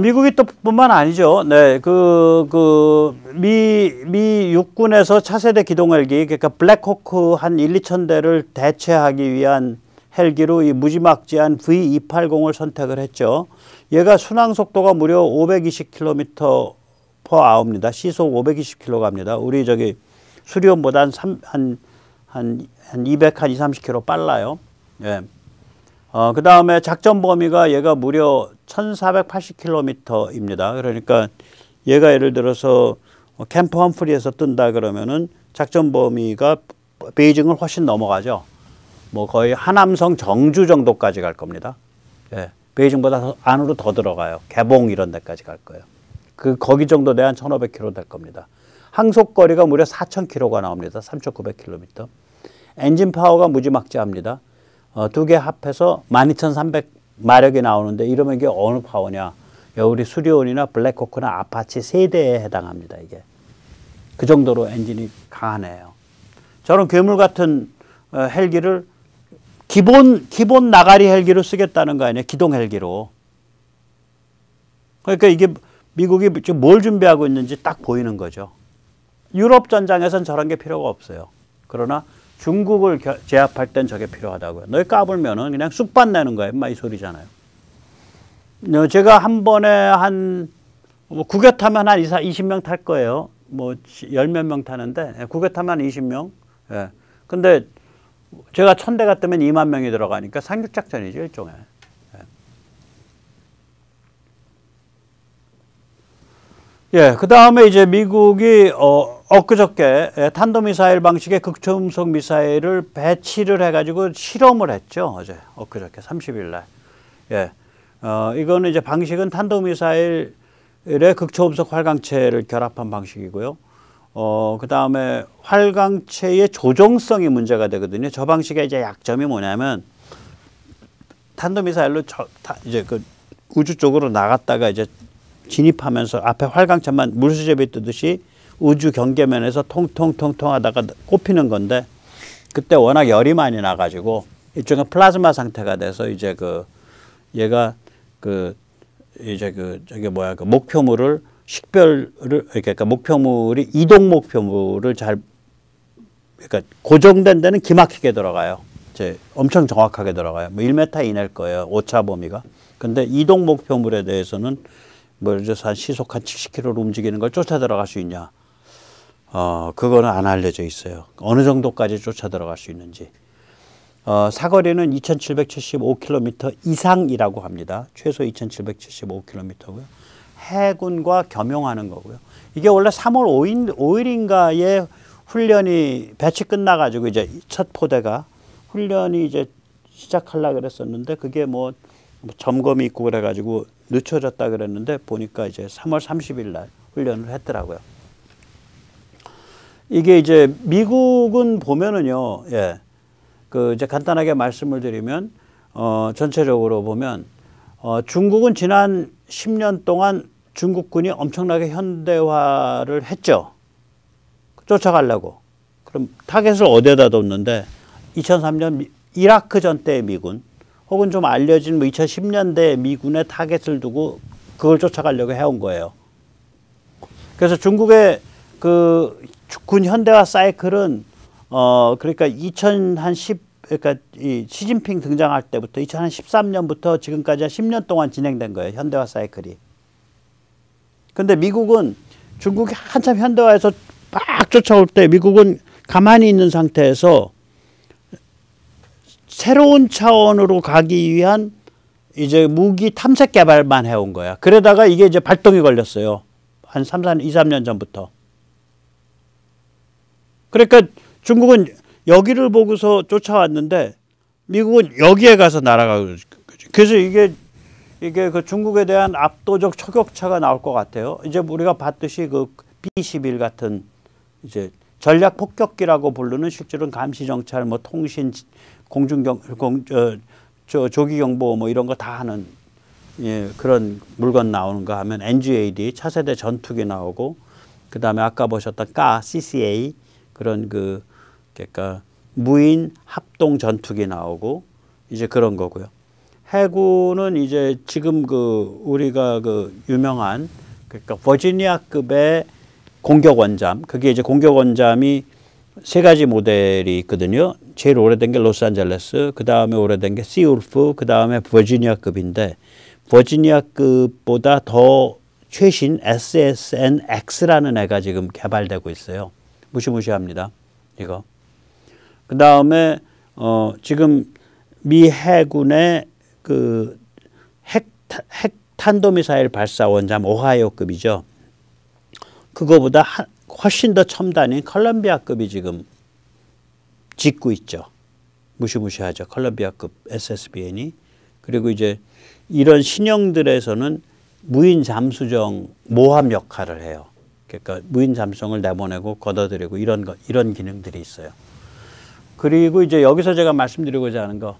미국이 또 뿐만 아니죠. 네, 미 육군에서 차세대 기동 헬기, 그러니까 블랙호크 한 1, 2천 대를 대체하기 위한 헬기로 이 무지막지한 V280을 선택을 했죠. 얘가 순항 속도가 무려 520km/h입니다. 시속 520km 갑니다. 우리 저기 수리온보다 한 230km 빨라요. 예. 그 다음에 작전 범위가 얘가 무려 1480km입니다. 그러니까 얘가 예를 들어서 캠프 험프리에서 뜬다 그러면은 작전 범위가 베이징을 훨씬 넘어가죠. 뭐 거의 하남성 정주 정도까지 갈 겁니다. 예. 베이징보다 안으로 더 들어가요. 개봉 이런 데까지 갈 거예요. 거기 정도 돼야 한 1500km 될 겁니다. 항속거리가 무려 4000km가 나옵니다. 3900km. 엔진 파워가 무지막지합니다. 두 개 합해서 12300마력이 나오는데 이러면 이게 어느 파워냐? 우리 수리온이나 블랙호크나 아파치 세대에 해당합니다. 이게 그 정도로 엔진이 강하네요. 저런 괴물 같은 헬기를 기본 나가리 헬기로 쓰겠다는 거 아니에요? 기동 헬기로. 그러니까 이게 미국이 지금 뭘 준비하고 있는지 딱 보이는 거죠. 유럽 전장에선 저런 게 필요가 없어요. 그러나 중국을 제압할 땐 저게 필요하다고요. 너희 까불면은 그냥 쑥밭 내는 거예요. 이 소리잖아요. 제가 한 번에 국여 타면 한 20명 탈 거예요. 뭐 10몇 명 타는데 국여 타면 20명. 예. 근데 제가 1000대가 뜨면 2만 명이 들어가니까 상륙작전이죠, 일종의. 예, 그 다음에 이제 미국이 엊그저께 탄도미사일 방식의 극초음속 미사일을 배치를 해가지고 실험을 했죠. 어제 엊그저께 30일 날. 예, 이거는 이제 방식은 탄도미사일의 극초음속 활강체를 결합한 방식이고요. 그 다음에 활강체의 조종성이 문제가 되거든요. 저 방식의 이제 약점이 뭐냐면 탄도미사일로 이제 그 우주 쪽으로 나갔다가 이제 진입하면서 앞에 활강체만 물수제비 뜨듯이 우주 경계면에서 통통통통 하다가 꼽히는 건데 그때 워낙 열이 많이 나가지고 일종의 플라즈마 상태가 돼서 이제 얘가 저기 뭐야 그 목표물을 식별을 그러니까 목표물이 이동 목표물을 그러니까 고정된 데는 기막히게 들어가요. 이제 엄청 정확하게 들어가요. 뭐 1m 이내일 거예요. 오차 범위가. 근데 이동 목표물에 대해서는 뭐 예를 들어서 한 시속 한 70km로 움직이는 걸 쫓아 들어갈 수 있냐? 그거는 안 알려져 있어요. 어느 정도까지 쫓아 들어갈 수 있는지. 사거리는 2775km 이상이라고 합니다. 최소 2775km고요. 해군과 겸용하는 거고요. 이게 원래 3월 5일인가에 훈련이 배치 끝나가지고 이제 첫 포대가 훈련이 이제 시작하려고 그랬었는데 그게 뭐 점검이 있고 그래가지고 늦춰졌다 그랬는데 보니까 이제 3월 30일 날 훈련을 했더라고요. 이게 이제 미국은 보면은요, 예, 이제 간단하게 말씀을 드리면, 전체적으로 보면, 중국은 지난 10년 동안 중국군이 엄청나게 현대화를 했죠. 쫓아가려고. 그럼 타겟을 어디에다 뒀는데, 2003년 이라크전 때의 미군, 혹은 좀 알려진 2010년대 미군의 타겟을 두고 그걸 쫓아가려고 해온 거예요. 그래서 중국의 군 현대화 사이클은 그러니까 그러니까 이 시진핑 등장할 때부터 2013년부터 지금까지 한 10년 동안 진행된 거예요. 현대화 사이클이. 근데 미국은 중국이 한참 현대화해서 막 쫓아올 때 미국은 가만히 있는 상태에서 새로운 차원으로 가기 위한 이제 무기 탐색 개발만 해온 거야. 그러다가 이게 이제 발동이 걸렸어요. 한 2, 3년 전부터. 그러니까 중국은 여기를 보고서 쫓아왔는데 미국은 여기에 가서 날아가고 그래서 이게 그 중국에 대한 압도적 초격차가 나올 것 같아요. 이제 우리가 봤듯이 그 B-11 같은 이제 전략 폭격기라고 부르는 실제로는 감시 정찰, 뭐 통신, 조기 경보 뭐 이런 거 다 하는 예, 그런 물건 나오는가 하면 NGAD 차세대 전투기 나오고 그 다음에 아까 보셨던 CCA 그런 그러니까 무인 합동 전투기 나오고 이제 그런 거고요. 해군은 이제 지금 그 우리가 그 유명한 그러니까 버지니아급의 공격 원잠, 그게 이제 공격 원잠이 세 가지 모델이 있거든요. 제일 오래된 게 로스앤젤레스, 그 다음에 오래된 게 시울프, 그 다음에 버지니아급인데 버지니아급보다 더 최신 SSN-X라는 애가 지금 개발되고 있어요. 무시무시합니다. 이거. 그 다음에 지금 미 해군의 그 핵 탄도미사일 발사 원잠 오하이오급이죠. 그거보다 훨씬 더 첨단인 컬럼비아급이 지금 짓고 있죠. 무시무시하죠. 컬럼비아급 SSBN이. 그리고 이제 이런 신형들에서는 무인 잠수정 모함 역할을 해요. 그러니까 무인 잠수정을 내보내고 걷어들이고 이런 기능들이 있어요. 그리고 이제 여기서 제가 말씀드리고자 하는 거,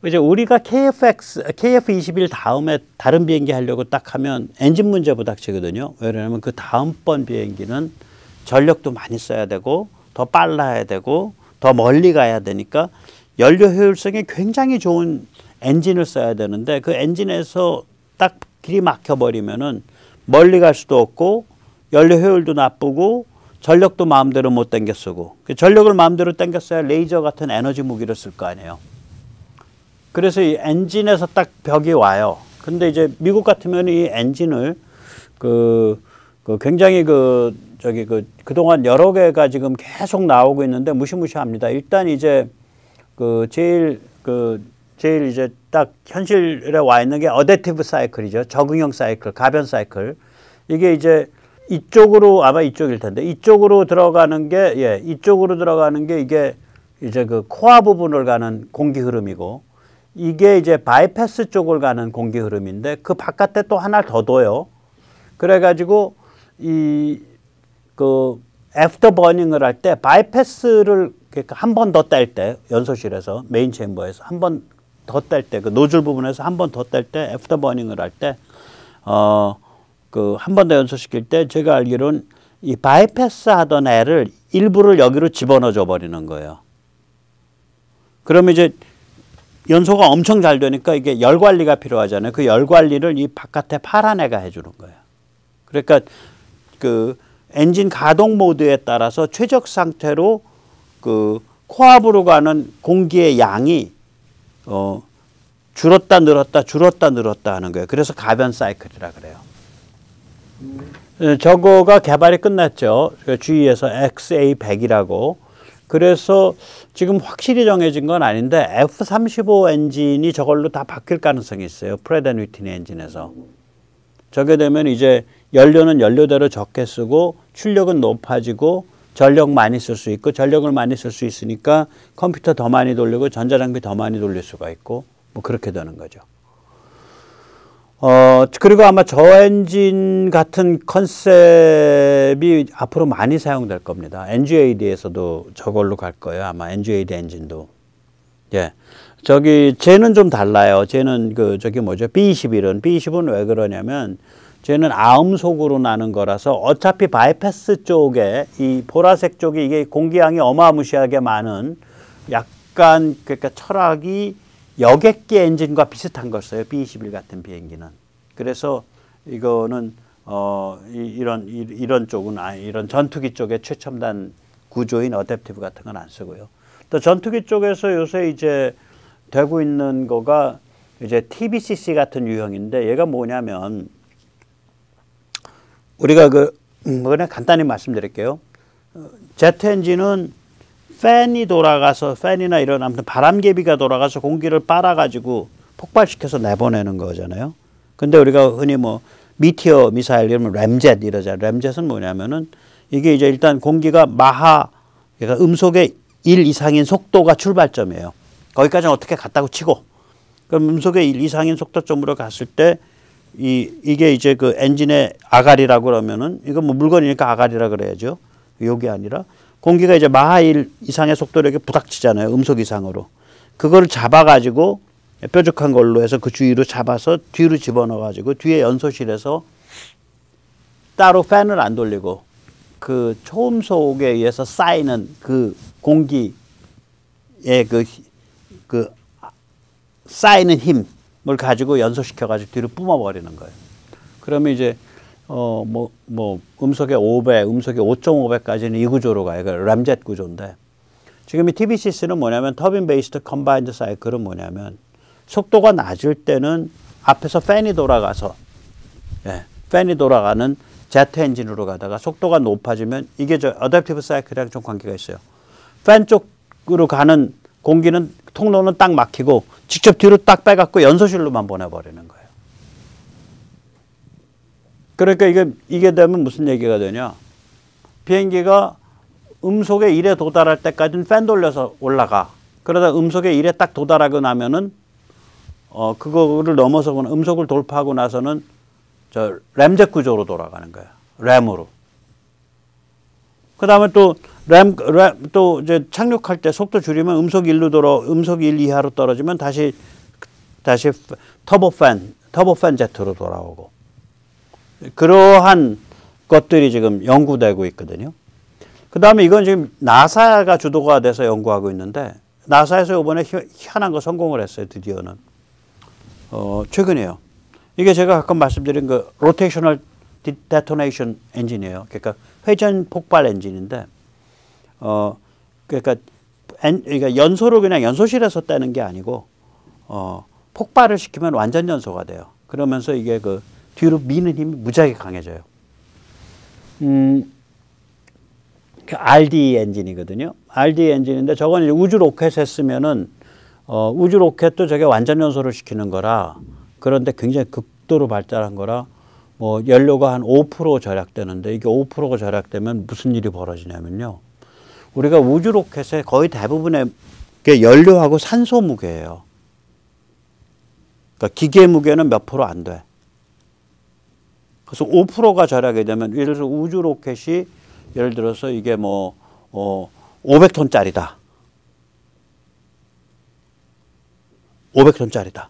이제 우리가 KF-21 다음에 다른 비행기 하려고 딱 하면 엔진 문제 부닥치거든요. 왜냐하면 그 다음번 비행기는 전력도 많이 써야 되고 더 빨라야 되고 더 멀리 가야 되니까 연료 효율성이 굉장히 좋은 엔진을 써야 되는데 그 엔진에서 딱 길이 막혀버리면은 멀리 갈 수도 없고 연료 효율도 나쁘고 전력도 마음대로 못 당겨 쓰고, 전력을 마음대로 당겨 써야 레이저 같은 에너지 무기를 쓸 거 아니에요. 그래서 이 엔진에서 딱 벽이 와요. 근데 이제 미국 같으면 이 엔진을 굉장히 그동안 여러 개가 지금 계속 나오고 있는데 무시무시합니다. 일단 이제 제일 이제 딱 현실에 와 있는 게 어댑티브 사이클이죠. 적응형 사이클, 가변 사이클. 이게 이제 이쪽으로 아마 이쪽일 텐데 이쪽으로 들어가는 게 이게 이제 그 코어 부분을 가는 공기 흐름이고 이게 이제 바이패스 쪽을 가는 공기 흐름인데 그 바깥에 또 하나 더 둬요. 그래가지고 애프터 버닝을 할 때 바이패스를 한 번 더 뗄 때 연소실에서 메인 챔버에서 한 번 더 뗄 때 그 노즐 부분에서 한 번 더 뗄 때 애프터 버닝을 할 때 한 번 더 연소시킬 때 제가 알기로는 이 바이패스 하던 애를 일부를 여기로 집어넣어 줘 버리는 거예요. 그러면 이제 연소가 엄청 잘 되니까 이게 열 관리가 필요하잖아요. 그 열 관리를 이 바깥에 파란 애가 해주는 거예요. 그러니까 그 엔진 가동 모드에 따라서 최적 상태로 그 코압으로 가는 공기의 양이 줄었다 늘었다 하는 거예요. 그래서 가변 사이클이라 그래요. 저거가 개발이 끝났죠. GE에서 XA100이라고. 그래서 지금 확실히 정해진 건 아닌데 F-35 엔진이 저걸로 다 바뀔 가능성이 있어요. 프렛 앤 위트니 엔진에서. 저게 되면 이제 연료는 연료대로 적게 쓰고 출력은 높아지고 전력 많이 쓸 수 있고 전력을 많이 쓸 수 있으니까 컴퓨터 더 많이 돌리고 전자장비 더 많이 돌릴 수가 있고 뭐 그렇게 되는 거죠. 그리고 아마 저엔진 같은 컨셉이 앞으로 많이 사용될 겁니다. NGAD에서도 저걸로 갈 거예요. 아마 NGAD 엔진도. 예. 쟤는 좀 달라요. 쟤는 B-21은 왜 그러냐면 쟤는 아음속으로 나는 거라서 어차피 바이패스 쪽에 이 보라색 쪽에 이게 공기양이 어마무시하게 많은 약간 그러니까 철학이 여객기 엔진과 비슷한 걸 써요. B-21 같은 비행기는. 그래서 이거는 이런 쪽은 이런 전투기 쪽에 최첨단 구조인 어댑티브 같은 건 안 쓰고요. 또 전투기 쪽에서 요새 이제 되고 있는 거가 이제 TBCC 같은 유형인데 얘가 뭐냐면 우리가 그냥 간단히 말씀드릴게요. 제트 엔진은 팬이 돌아가서 팬이나 이런 아무튼 바람개비가 돌아가서 공기를 빨아가지고 폭발시켜서 내보내는 거잖아요. 근데 우리가 흔히 뭐 미티어 미사일 이러면 램젯 이러잖아요. 램젯은 뭐냐면은 이게 이제 일단 공기가 마하 그러니까 음속의 1 이상인 속도가 출발점이에요. 거기까지는 어떻게 갔다고 치고 그럼 음속의 1 이상인 속도점으로 갔을 때 이게 이제 그 엔진의 아가리라고 그러면은 이건 뭐 물건이니까 아가리라 그래야죠. 요게 아니라 공기가 이제 마하 1 이상의 속도로 이렇게 부닥치잖아요. 음속 이상으로. 그거를 잡아가지고 뾰족한 걸로 해서 그 주위로 잡아서 뒤로 집어넣어가지고 뒤에 연소실에서 따로 팬을 안 돌리고 그 초음속에 의해서 쌓이는 그 공기의 그 쌓이는 힘 가지고 연소시켜가지고 뒤로 뿜어버리는 거예요. 그러면 이제 음속의 5배, 음속의 5.5배까지는 이 구조로 가요. 램젯 구조인데 지금 이 TBCC는 뭐냐면 터빈 베이스드 컴바인드 사이클은 뭐냐면 속도가 낮을 때는 앞에서 팬이 돌아가서 팬이 돌아가는 제트 엔진으로 가다가 속도가 높아지면 이게 저 어댑티브 사이클이랑 좀 관계가 있어요. 팬 쪽으로 가는 공기는 통로는 딱 막히고 직접 뒤로 딱 빼갖고 연소실로만 보내버리는 거예요. 그러니까 이게 되면 무슨 얘기가 되냐. 비행기가 음속의 1에 도달할 때까지는 팬 돌려서 올라가. 그러다 음속의 1에 딱 도달하고 나면은 그거를 넘어서거나 음속을 돌파하고 나서는 저 램젯 구조로 돌아가는 거예요. 램으로. 그 다음에 또 또 이제 착륙할 때 속도 줄이면 음속 1 이하로 떨어지면 다시 터보팬 제트로 돌아오고. 그러한 것들이 지금 연구되고 있거든요. 그 다음에 이건 지금 나사가 주도가 돼서 연구하고 있는데 나사에서 이번에 희한한 거 성공을 했어요. 드디어는. 최근에요. 이게 제가 가끔 말씀드린 그 로테이셔널 데토네이션 엔진이에요. 그러니까 회전 폭발 엔진인데 그러니까 연소를 그냥 연소실에서 떼는 게 아니고 폭발을 시키면 완전 연소가 돼요. 그러면서 이게 그 뒤로 미는 힘이 무지하게 강해져요. 그 RD 엔진이거든요. RD 엔진인데 저건 이제 우주 로켓에 쓰면은 우주 로켓도 저게 완전 연소를 시키는 거라 그런데 굉장히 극도로 발달한 거라 뭐 연료가 한 5% 절약되는데 이게 5%가 절약되면 무슨 일이 벌어지냐면요. 우리가 우주 로켓의 거의 대부분의 게 연료하고 산소 무게예요. 그러니까 기계 무게는 몇 프로 안 돼. 그래서 5%가 절약이 되면 예를 들어서 우주 로켓이 예를 들어서 이게 500톤짜리다. 500톤짜리다.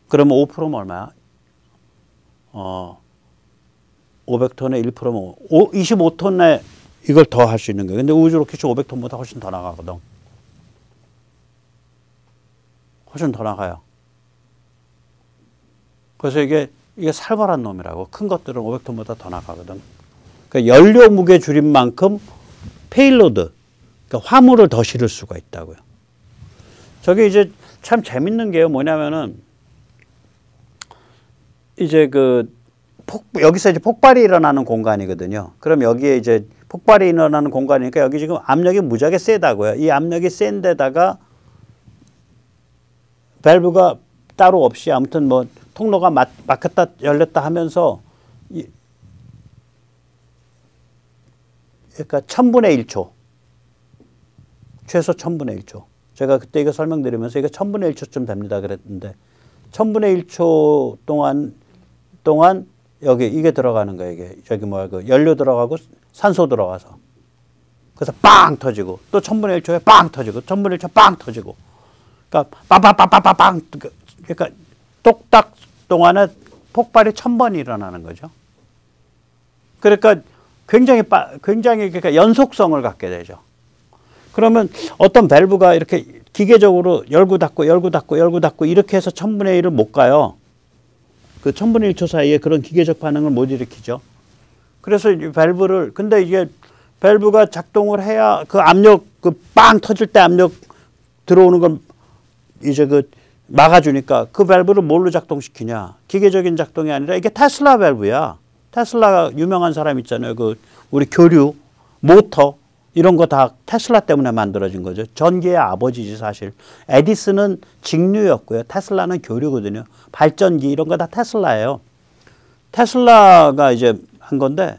그러면 5%면 얼마야? 500톤에 1%면 25톤에 이걸 더 할 수 있는 거예요. 근데 우주 로켓이 500톤보다 훨씬 더 나가거든. 훨씬 더 나가요. 그래서 이게 살벌한 놈이라고. 큰 것들은 500톤보다 더 나가거든. 그러니까 연료 무게 줄인 만큼 페일로드, 그러니까 화물을 더 실을 수가 있다고요. 저게 이제 참 재밌는 게요. 뭐냐면은 이제 여기서 이제 폭발이 일어나는 공간이거든요. 그럼 여기에 이제 폭발이 일어나는 공간이니까 여기 지금 압력이 무지하게 세다고요. 이 압력이 센 데다가 밸브가 따로 없이 아무튼 뭐 통로가 막혔다 열렸다 하면서 그러니까 1000분의 1초. 최소 1000분의 1초. 제가 그때 이거 설명드리면서 이거 1000분의 1초쯤 됩니다 그랬는데 1000분의 1초 동안 여기 이게 들어가는 거예요. 이게 저기 그 연료 들어가고 산소 들어가서 그래서 빵 터지고 또 1000분의 1초에 빵 터지고 1000분의 1초 빵 터지고 그러니까 빵빵빵빵빵 그러니까 똑딱 동안에 폭발이 1000번이 일어나는 거죠. 그러니까 굉장히 그러니까 연속성을 갖게 되죠. 그러면 어떤 밸브가 이렇게 기계적으로 열고 닫고 이렇게 해서 1000분의 1을 못 가요. 그 1000분의 1초 사이에 그런 기계적 반응을 못 일으키죠. 그래서 이 밸브를 근데 이게 밸브가 작동을 해야 그 압력 그 빵 터질 때 압력 들어오는 걸 이제 막아주니까 그 밸브를 뭘로 작동시키냐. 기계적인 작동이 아니라 이게 테슬라 밸브야. 테슬라가 유명한 사람 있잖아요. 우리 교류, 모터 이런 거 다 테슬라 때문에 만들어진 거죠. 전기의 아버지지 사실. 에디슨은 직류였고요. 테슬라는 교류거든요. 발전기 이런 거 다 테슬라예요. 테슬라가 이제 한 건데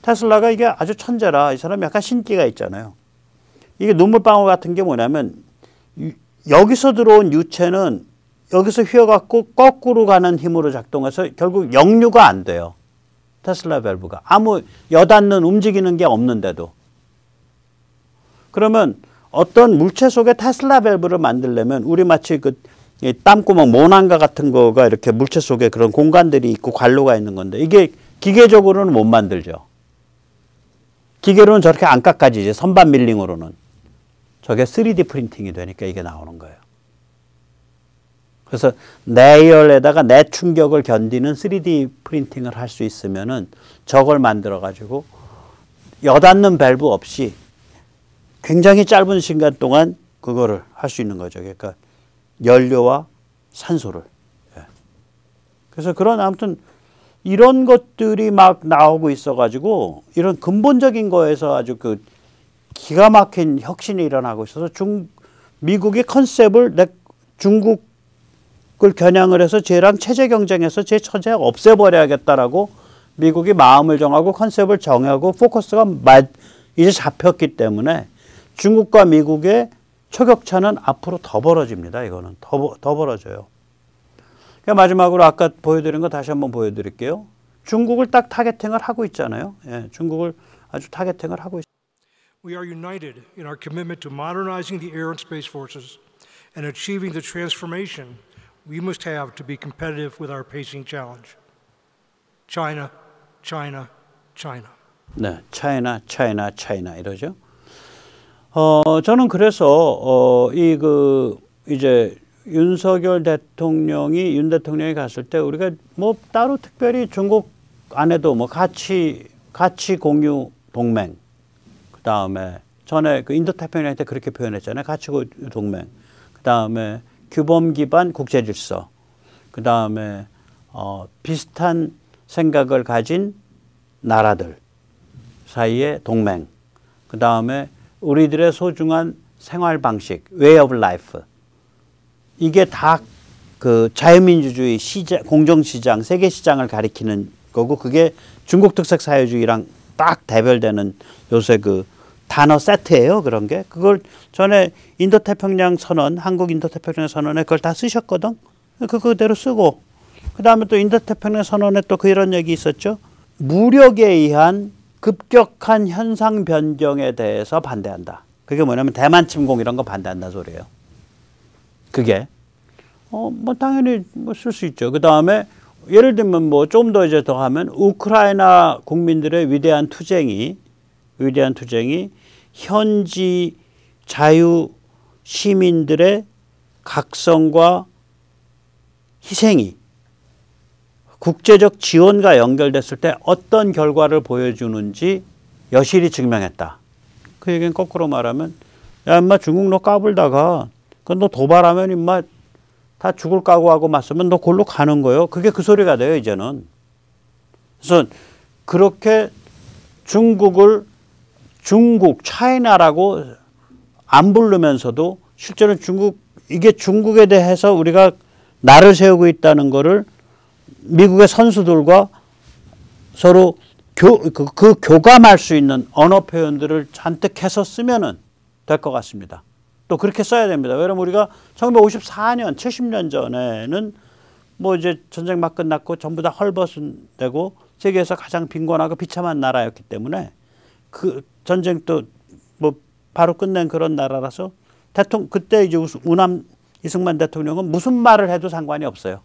테슬라가 이게 아주 천재라 이 사람이 약간 신기가 있잖아요. 이게 눈물방울 같은 게 뭐냐면 여기서 들어온 유체는 여기서 휘어갖고 거꾸로 가는 힘으로 작동해서 결국 역류가 안 돼요. 테슬라 밸브가. 아무 여닫는 움직이는 게 없는데도. 그러면 어떤 물체 속에 테슬라 밸브를 만들려면 우리 마치 땀구멍, 모난가 같은 거가 이렇게 물체 속에 그런 공간들이 있고 관로가 있는 건데 이게 기계적으로는 못 만들죠. 기계로는 저렇게 안 깎아지지. 선반 밀링으로는. 저게 3D 프린팅이 되니까 이게 나오는 거예요. 그래서 내열에다가 내 충격을 견디는 3D 프린팅을 할 수 있으면은 저걸 만들어 가지고 여닫는 밸브 없이 굉장히 짧은 시간 동안 그거를 할 수 있는 거죠. 그러니까 연료와 산소를. 예. 그래서 그런 아무튼 이런 것들이 막 나오고 있어가지고 이런 근본적인 거에서 아주 그 기가 막힌 혁신이 일어나고 있어서 미국의 컨셉을 중국을 겨냥을 해서 쟤랑 체제 경쟁해서 쟤 처제 없애버려야겠다라고 미국이 마음을 정하고 컨셉을 정하고 포커스가 이제 잡혔기 때문에 중국과 미국의 초격차는 앞으로 더 벌어집니다. 이거는 더 벌어져요. 그러니까 마지막으로 아까 보여드린 거 다시 한번 보여드릴게요. 중국을 딱 타겟팅을 하고 있잖아요. 예, 중국을 아주 타겟팅을 하고 있어요. We are united in our commitment to modernizing the air and space forces and achieving the transformation we must have to be competitive with our pacing challenge. China, China, China. 네, China, China, China 이러죠. 저는 그래서 이제 윤 대통령이 갔을 때 우리가 뭐 따로 특별히 중국 안에도 뭐 가치 공유 동맹, 그 다음에 전에 그 인도태평양 때 그렇게 표현했잖아요. 가치 공유 동맹, 그 다음에 규범 기반 국제 질서, 그 다음에 비슷한 생각을 가진 나라들 사이의 동맹, 그 다음에 우리들의 소중한 생활 방식, way of life. 이게 다 그 자유민주주의 공정시장, 세계시장을 가리키는 거고 그게 중국 특색 사회주의랑 딱 대별되는 요새 그 단어 세트예요. 그런 게. 그걸 전에 인도태평양 선언, 한국 인도태평양 선언에 그걸 다 쓰셨거든. 그대로 쓰고 그 다음에 또 인도태평양 선언에 또 그런 얘기 있었죠. 무력에 의한 급격한 현상 변경에 대해서 반대한다. 그게 뭐냐면 대만 침공 이런 거 반대한다 소리예요. 그게 뭐 당연히 뭐 쓸 수 있죠. 그 다음에 예를 들면 뭐 좀 더 이제 더 하면 우크라이나 국민들의 위대한 투쟁이 현지 자유 시민들의 각성과 희생이 국제적 지원과 연결됐을 때 어떤 결과를 보여주는지 여실히 증명했다. 그 얘기는 거꾸로 말하면 야 인마 중국 너 까불다가 너 도발하면 인마 다 죽을 각오하고 맞서면 너 골로 가는 거예요. 그게 그 소리가 돼요 이제는. 그래서 그렇게 중국 차이나라고 안 부르면서도 실제로 이게 중국에 대해서 우리가 나를 세우고 있다는 거를 미국의 선수들과 서로 교감할 수 있는 언어 표현들을 잔뜩 해서 쓰면은 될 것 같습니다. 또 그렇게 써야 됩니다. 왜냐면 우리가 1954년, 70년 전에는 뭐 이제 전쟁 막 끝났고 전부 다 헐벗은 되고 세계에서 가장 빈곤하고 비참한 나라였기 때문에 그 전쟁도 뭐 바로 끝낸 그런 나라라서 그때 이제 이승만 대통령은 무슨 말을 해도 상관이 없어요.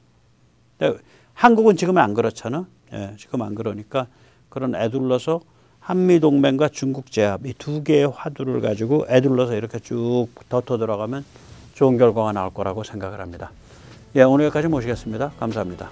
한국은 지금은 안 그렇잖아. 예, 지금 안 그러니까 그런 애둘러서 한미동맹과 중국 제압 이 두 개의 화두를 가지고 애둘러서 이렇게 쭉 덮어 들어가면 좋은 결과가 나올 거라고 생각을 합니다. 예, 오늘 여기까지 모시겠습니다. 감사합니다.